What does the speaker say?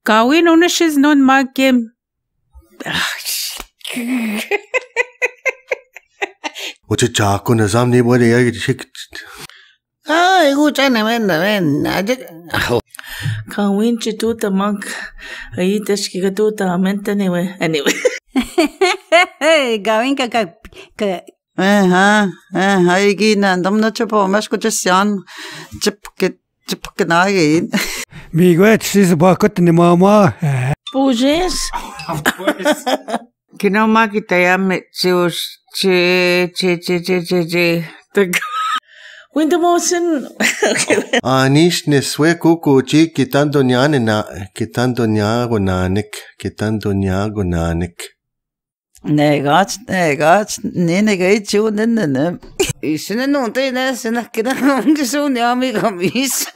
Gawin unishes non magim. मुझे चाकू नजाम नहीं बोले यार escúchame, ven, Gawin chituta mag. Ahí tashkigatuta amenta anyway. Gawin ka هيجي نضمنا تشوفوا مش كنت سيان جبك نايين Miguel, she's bakut ni mama. Pujes. que no más que te llame che Windomosen. Anish neswe kukuchi quitando nyago nanik. Negats, nene gaichu, nene. Y si no te das en las que no son de amigo mis.